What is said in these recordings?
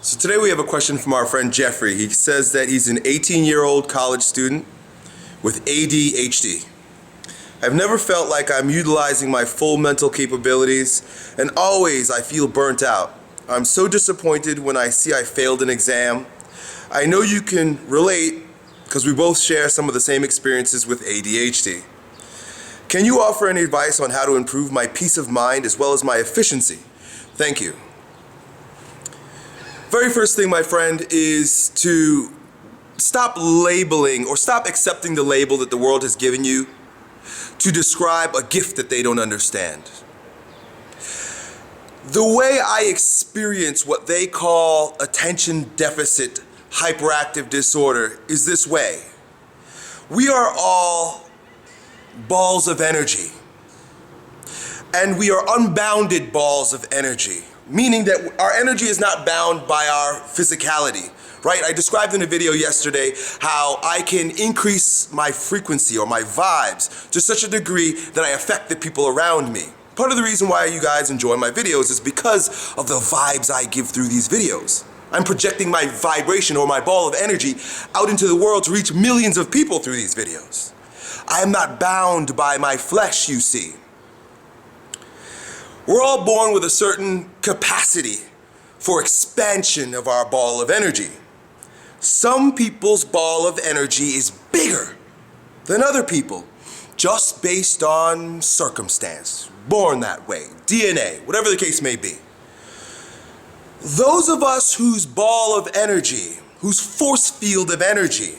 So today we have a question from our friend Jeffrey. He says that he's an 18-year-old college student with ADHD. I've never felt like I'm utilizing my full mental capabilities, and always I feel burnt out. I'm so disappointed when I see I failed an exam. I know you can relate because we both share some of the same experiences with ADHD. Can you offer any advice on how to improve my peace of mind as well as my efficiency? Thank you. Very first thing, my friend, is to stop labeling or stop accepting the label that the world has given you to describe a gift that they don't understand. The way I experience what they call attention deficit hyperactive disorder is this way. We are all balls of energy, and we are unbounded balls of energy, meaning that our energy is not bound by our physicality, right? I described in a video yesterday how I can increase my frequency or my vibes to such a degree that I affect the people around me. Part of the reason why you guys enjoy my videos is because of the vibes I give through these videos. I'm projecting my vibration or my ball of energy out into the world to reach millions of people through these videos. I am not bound by my flesh, you see. We're all born with a certain capacity for expansion of our ball of energy. Some people's ball of energy is bigger than other people, just based on circumstance, born that way, DNA, whatever the case may be. Those of us whose ball of energy, whose force field of energy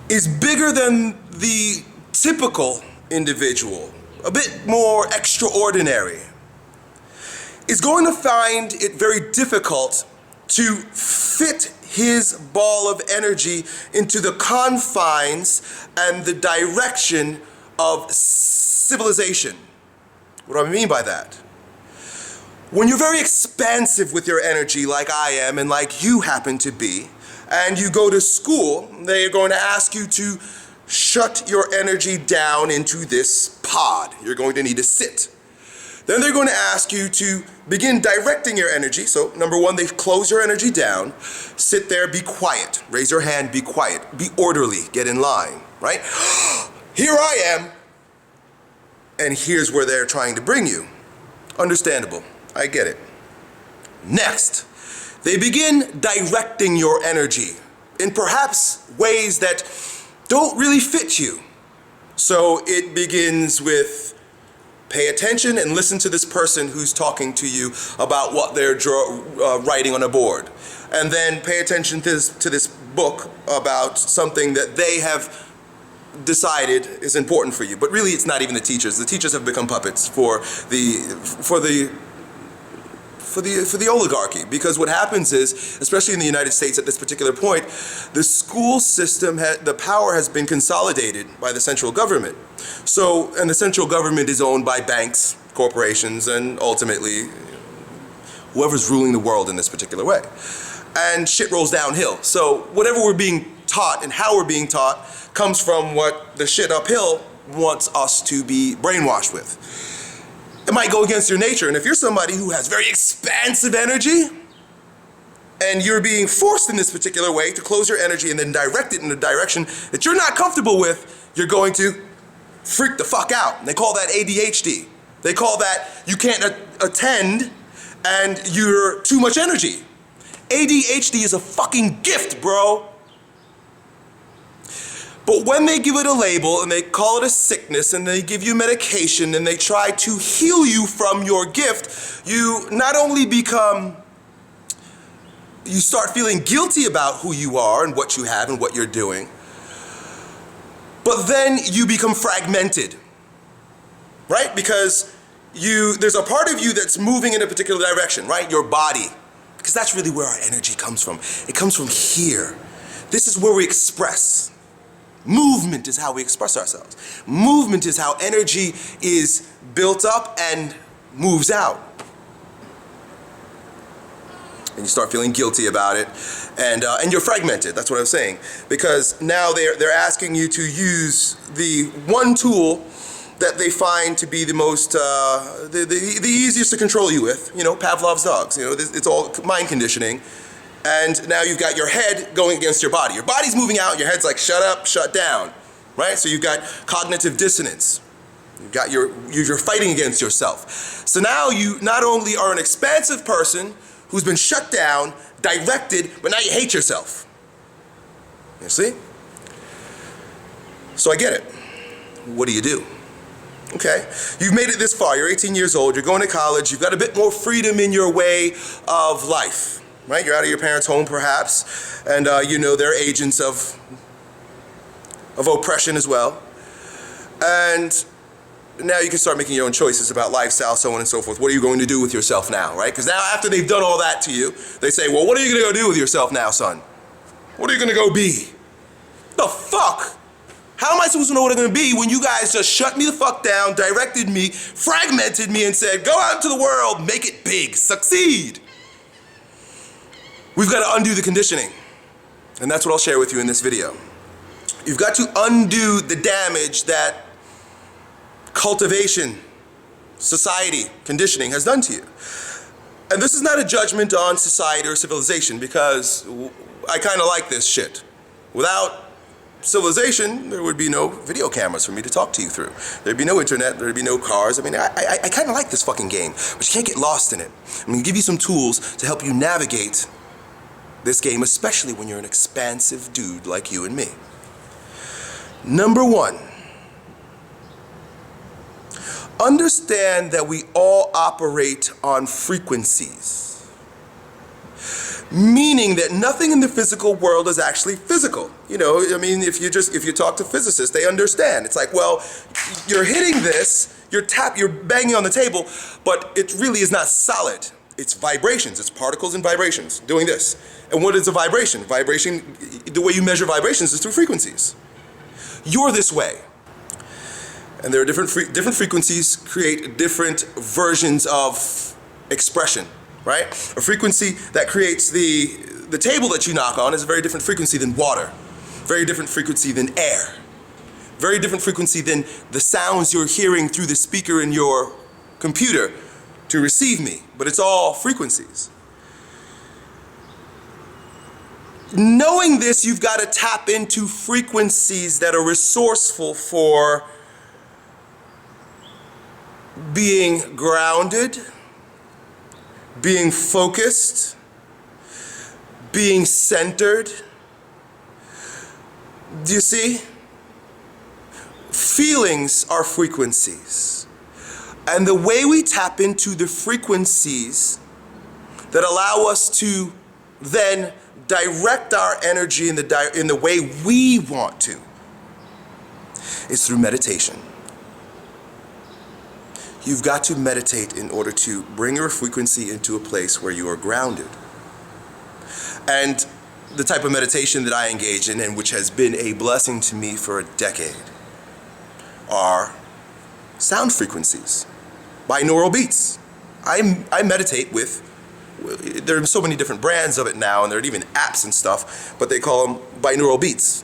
is bigger than the typical individual, a bit more extraordinary, is going to find it very difficult to fit his ball of energy into the confines and the direction of civilization. What do I mean by that? When you're very expansive with your energy like I am and like you happen to be, and you go to school, they're going to ask you to shut your energy down into this pod. You're going to need to sit. Then they're going to ask you to begin directing your energy. So number one, they close your energy down. Sit there, be quiet. Raise your hand, be quiet. Be orderly, get in line, right? Here I am, and here's where they're trying to bring you. Understandable, I get it. Next, they begin directing your energy in perhaps ways that don't really fit you. So it begins with pay attention and listen to this person who's talking to you about what they're writing on a board. And then pay attention to this book about something that they have decided is important for you. But really it's not even the teachers. The teachers have become puppets for the oligarchy, because what happens is, especially in the United States at this particular point, the school system, the power has been consolidated by the central government. So, and the central government is owned by banks, corporations, and ultimately whoever's ruling the world in this particular way. And shit rolls downhill. So whatever we're being taught and how we're being taught comes from what the shit uphill wants us to be brainwashed with. It might go against your nature, and if you're somebody who has very expansive energy and you're being forced in this particular way to close your energy and then direct it in a direction that you're not comfortable with, you're going to freak the fuck out. And they call that ADHD. They call that you can't attend and you're too much energy. ADHD is a fucking gift, bro. But when they give it a label and they call it a sickness and they give you medication and they try to heal you from your gift, you not only you start feeling guilty about who you are and what you have and what you're doing, but then you become fragmented, right? Because there's a part of you that's moving in a particular direction, right? Your body, because that's really where our energy comes from. It comes from here. This is where we express. Movement is how we express ourselves. Movement is how energy is built up and moves out. And you start feeling guilty about it, and you're fragmented. That's what I'm saying. Because now they're asking you to use the one tool that they find to be the most, the easiest to control you with. You know, Pavlov's dogs. You know, it's all mind conditioning. And now you've got your head going against your body. Your body's moving out, your head's like, shut up, shut down, right? So you've got cognitive dissonance. You're fighting against yourself. So now you not only are an expansive person who's been shut down, directed, but now you hate yourself. You see? So I get it. What do? Okay, you've made it this far, you're 18 years old, you're going to college, you've got a bit more freedom in your way of life, right? You're out of your parents' home perhaps, and you know they're agents of oppression as well. And now you can start making your own choices about lifestyle, so on and so forth. What are you going to do with yourself now, right? Because now after they've done all that to you, they say, well, what are you going to go do with yourself now, son? What are you going to go be? The fuck? How am I supposed to know what I'm going to be when you guys just shut me the fuck down, directed me, fragmented me, and said, go out into the world, make it big, succeed? We've got to undo the conditioning. And that's what I'll share with you in this video. You've got to undo the damage that cultivation, society, conditioning has done to you. And this is not a judgment on society or civilization, because I kind of like this shit. Without civilization, there would be no video cameras for me to talk to you through. There'd be no internet, there'd be no cars. I mean, I kind of like this fucking game, but you can't get lost in it. I'm gonna give you some tools to help you navigate this game, especially when you're an expansive dude like you and me. Number one, understand that we all operate on frequencies. Meaning that nothing in the physical world is actually physical. You know, I mean, if you talk to physicists, they understand. It's like, well, you're hitting this, you're banging on the table, but it really is not solid. It's vibrations, it's particles and vibrations doing this. And what is a vibration? Vibration, the way you measure vibrations is through frequencies. You're this way. And there are different frequencies create different versions of expression. Right? A frequency that creates the table that you knock on is a very different frequency than water. Very different frequency than air. Very different frequency than the sounds you're hearing through the speaker in your computer to receive me. But it's all frequencies. Knowing this, you've got to tap into frequencies that are resourceful for being grounded, being focused, being centered. Do you see? Feelings are frequencies. And the way we tap into the frequencies that allow us to then direct our energy in the way we want to is through meditation. You've got to meditate in order to bring your frequency into a place where you are grounded. And the type of meditation that I engage in, and which has been a blessing to me for a decade, are sound frequencies, binaural beats. I meditate with, there are so many different brands of it now, and there are even apps and stuff, but they call them binaural beats.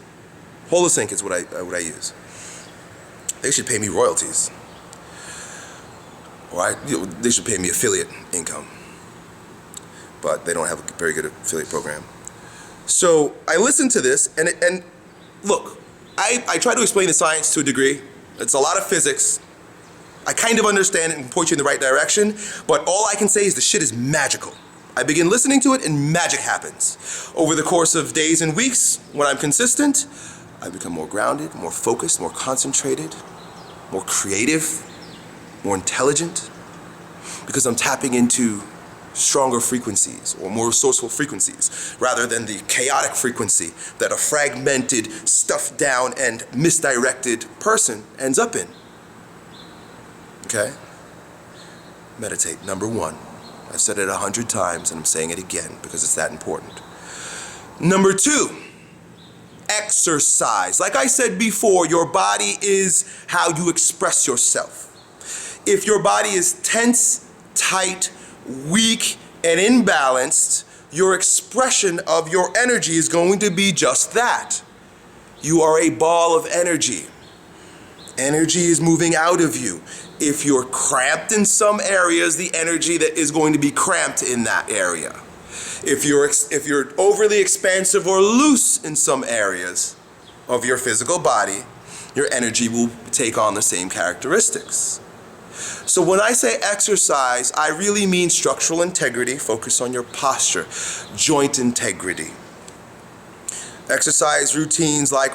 Holosync is what I use. They should pay me royalties. Or they should pay me affiliate income. But they don't have a very good affiliate program. So I listened to this, and look, I try to explain the science to a degree. It's a lot of physics. I kind of understand it and point you in the right direction, but all I can say is the shit is magical. I begin listening to it and magic happens. Over the course of days and weeks, when I'm consistent, I become more grounded, more focused, more concentrated, more creative, more intelligent, because I'm tapping into stronger frequencies or more resourceful frequencies rather than the chaotic frequency that a fragmented, stuffed down, and misdirected person ends up in. Okay? Meditate. Number one. I've said it 100 times and I'm saying it again because it's that important. Number two, exercise. Like I said before, your body is how you express yourself. If your body is tense, tight, weak, and imbalanced, your expression of your energy is going to be just that. You are a ball of energy. Energy is moving out of you. If you're cramped in some areas, the energy that is going to be cramped in that area. If you're overly expansive or loose in some areas of your physical body, your energy will take on the same characteristics. So when I say exercise, I really mean structural integrity, focus on your posture, joint integrity. Exercise routines like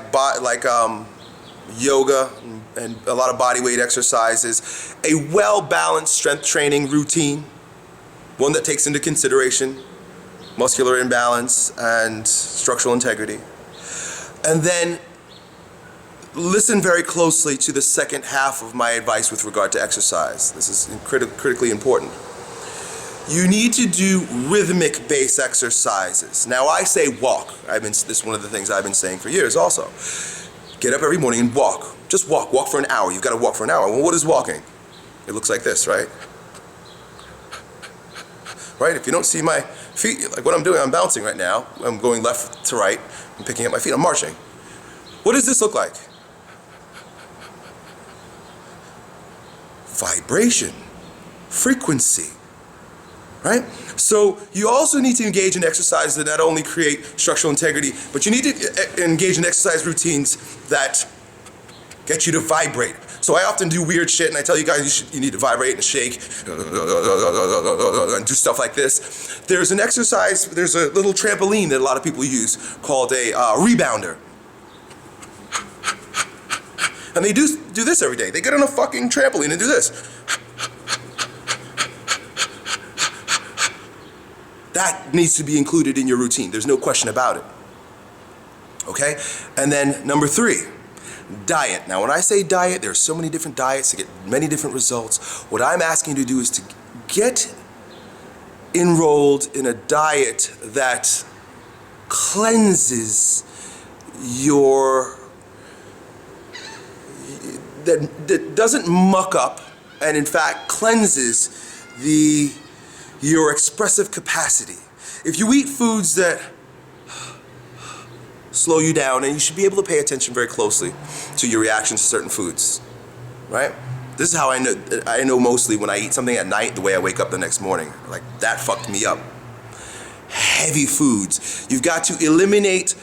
yoga and a lot of body weight exercises, a well-balanced strength training routine, one that takes into consideration muscular imbalance and structural integrity. And then listen very closely to the second half of my advice with regard to exercise. This is critically important. You need to do rhythmic based exercises. Now I say walk. This is one of the things I've been saying for years also. Get up every morning and walk. Just walk. Walk for an hour. You've got to walk for an hour. Well, what is walking? It looks like this, right? Right? If you don't see my feet, like what I'm doing, I'm bouncing right now. I'm going left to right. I'm picking up my feet. I'm marching. What does this look like? Vibration. Frequency. Right? So you also need to engage in exercises that not only create structural integrity, but you need to engage in exercise routines that get you to vibrate. So I often do weird shit and I tell you guys you need to vibrate and shake and do stuff like this. There's an exercise, there's a little trampoline that a lot of people use called a rebounder. And they do this every day. They get on a fucking trampoline and do this. That needs to be included in your routine. There's no question about it. Okay? And then number 3, diet. Now when I say diet, there's so many different diets to get many different results. What I'm asking you to do is to get enrolled in a diet that cleanses your, that doesn't muck up and in fact cleanses your expressive capacity. If you eat foods that slow you down, and you should be able to pay attention very closely to your reactions to certain foods, right? This is how I know mostly when I eat something at night, the way I wake up the next morning. Like, that fucked me up. Heavy foods. You've got to eliminate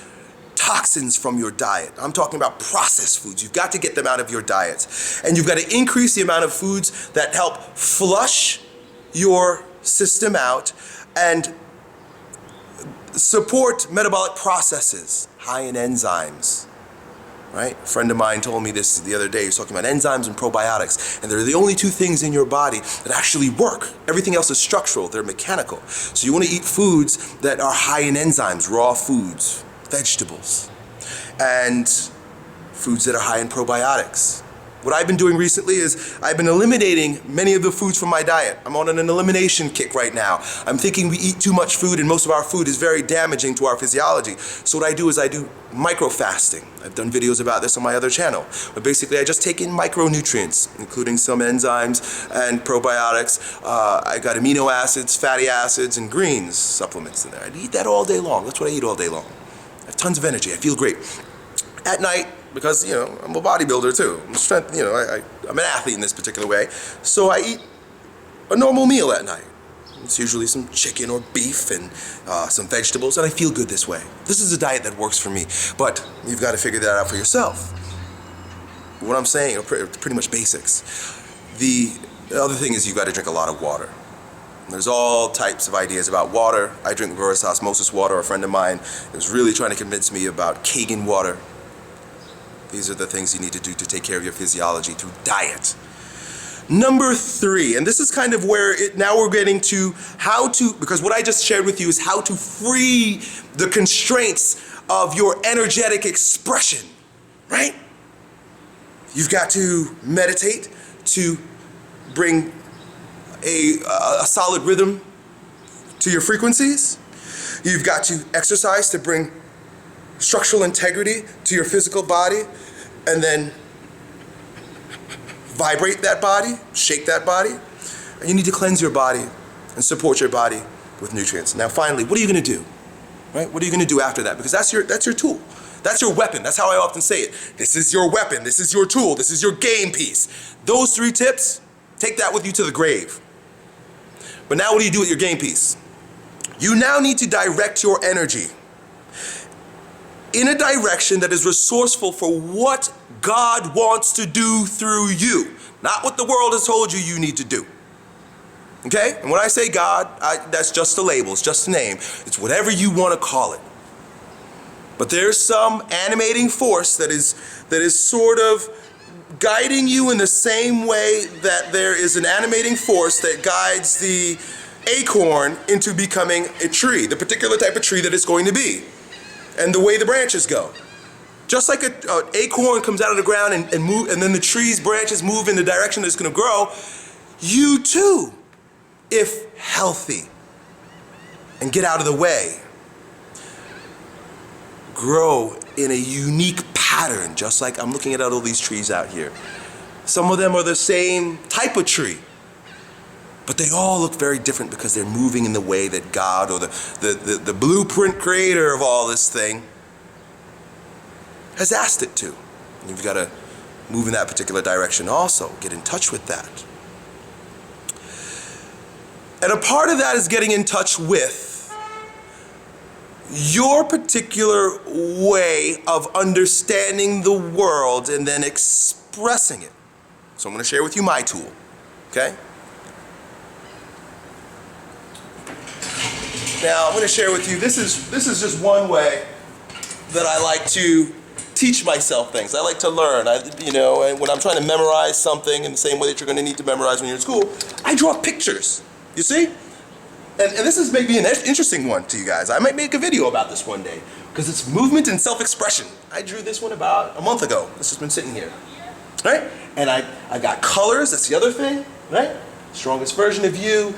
toxins from your diet. I'm talking about processed foods. You've got to get them out of your diet. And you've got to increase the amount of foods that help flush your system out and support metabolic processes, high in enzymes, right? A friend of mine told me this the other day. He was talking about enzymes and probiotics, and they're the only 2 things in your body that actually work. Everything else is structural, they're mechanical. So you want to eat foods that are high in enzymes, raw foods, vegetables, and foods that are high in probiotics. What I've been doing recently is I've been eliminating many of the foods from my diet. I'm on an elimination kick right now. I'm thinking we eat too much food and most of our food is very damaging to our physiology. So what I do is I do micro-fasting. I've done videos about this on my other channel. But basically I just take in micronutrients, including some enzymes and probiotics. I got amino acids, fatty acids, and greens supplements in there. I eat that all day long. That's what I eat all day long. I have tons of energy. I feel great. At night, because, you know, I'm a bodybuilder too. I'm an athlete in this particular way. So I eat a normal meal at night. It's usually some chicken or beef and some vegetables, and I feel good this way. This is a diet that works for me, but you've got to figure that out for yourself. What I'm saying are pretty much basics. The other thing is you've got to drink a lot of water. There's all types of ideas about water. I drink reverse osmosis water. A friend of mine was really trying to convince me about Kangen water. These are the things you need to do to take care of your physiology through diet. Number 3, and this is kind of where now we're getting to how to, because what I just shared with you is how to free the constraints of your energetic expression, right? You've got to meditate to bring a solid rhythm to your frequencies. You've got to exercise to bring structural integrity to your physical body, and then vibrate that body, shake that body, and you need to cleanse your body and support your body with nutrients. Now finally, what are you going to do? Right? What are you going to do after that? Because that's your tool. That's your weapon. That's how I often say it. This is your weapon. This is your tool. This is your game piece. Those 3 tips, take that with you to the grave. But now what do you do with your game piece? You now need to direct your energy in a direction that is resourceful for what God wants to do through you, not what the world has told you you need to do. Okay? And when I say God, that's just a label, it's just a name. It's whatever you want to call it. But there's some animating force that is sort of guiding you in the same way that there is an animating force that guides the acorn into becoming a tree, the particular type of tree that it's going to be, and the way the branches go. Just like an acorn comes out of the ground and move, and then the tree's branches move in the direction that it's going to grow, you too, if healthy and get out of the way, grow in a unique pattern, just like I'm looking at all these trees out here. Some of them are the same type of tree, but they all look very different because they're moving in the way that God or the blueprint creator of all this thing has asked it to. And you've got to move in that particular direction also, get in touch with that. And a part of that is getting in touch with your particular way of understanding the world and then expressing it. So I'm going to share with you my tool, okay? Now I'm going to share with you, this is just one way that I like to teach myself things. I like to learn. And when I'm trying to memorize something in the same way that you're going to need to memorize when you're in school, I draw pictures. You see? And this is maybe an interesting one to you guys. I might make a video about this one day because it's movement and self-expression. I drew this one about a month ago. This has been sitting here, right? And I got colors. That's the other thing, right? Strongest version of you,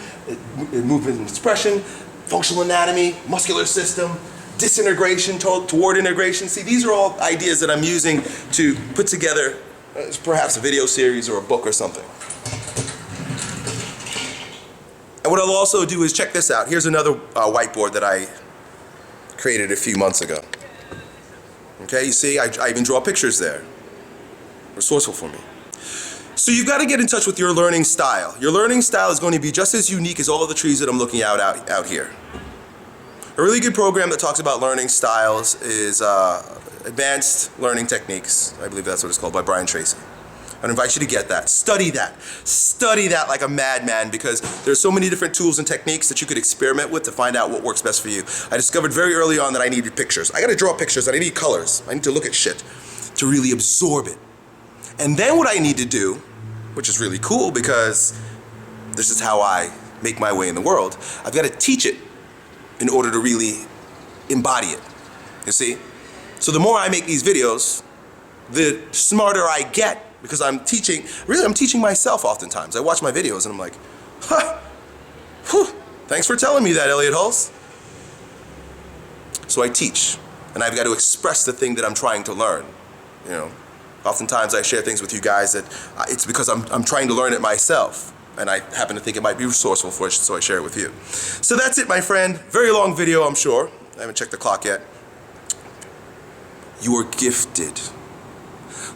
movement and expression, functional anatomy, muscular system, disintegration toward integration. See, these are all ideas that I'm using to put together perhaps a video series or a book or something. And what I'll also do is check this out. Here's another whiteboard that I created a few months ago. Okay, you see, I even draw pictures there. Resourceful for me. So you've got to get in touch with your learning style. Your learning style is going to be just as unique as all of the trees that I'm looking out here. A really good program that talks about learning styles is Advanced Learning Techniques. I believe that's what it's called, by Brian Tracy. I'd invite you to get that. Study that. Study that like a madman, because there's so many different tools and techniques that you could experiment with to find out what works best for you. I discovered very early on that I needed pictures. I gotta draw pictures, and I need colors. I need to look at shit to really absorb it. And then what I need to do, which is really cool because this is how I make my way in the world, I've got to teach it in order to really embody it. You see? So the more I make these videos, the smarter I get. Because I'm teaching myself oftentimes. I watch my videos and I'm like, thanks for telling me that, Elliot Hulse. So I teach, and I've got to express the thing that I'm trying to learn. You know, oftentimes I share things with you guys that it's because I'm trying to learn it myself, and I happen to think it might be resourceful for it, so I share it with you. So that's it, my friend. Very long video, I'm sure. I haven't checked the clock yet. You are gifted.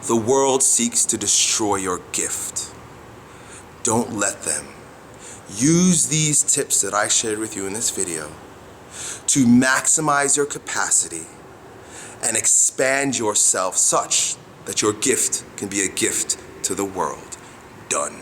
The world seeks to destroy your gift. Don't let them. Use these tips that I shared with you in this video to maximize your capacity and expand yourself such that your gift can be a gift to the world. Done.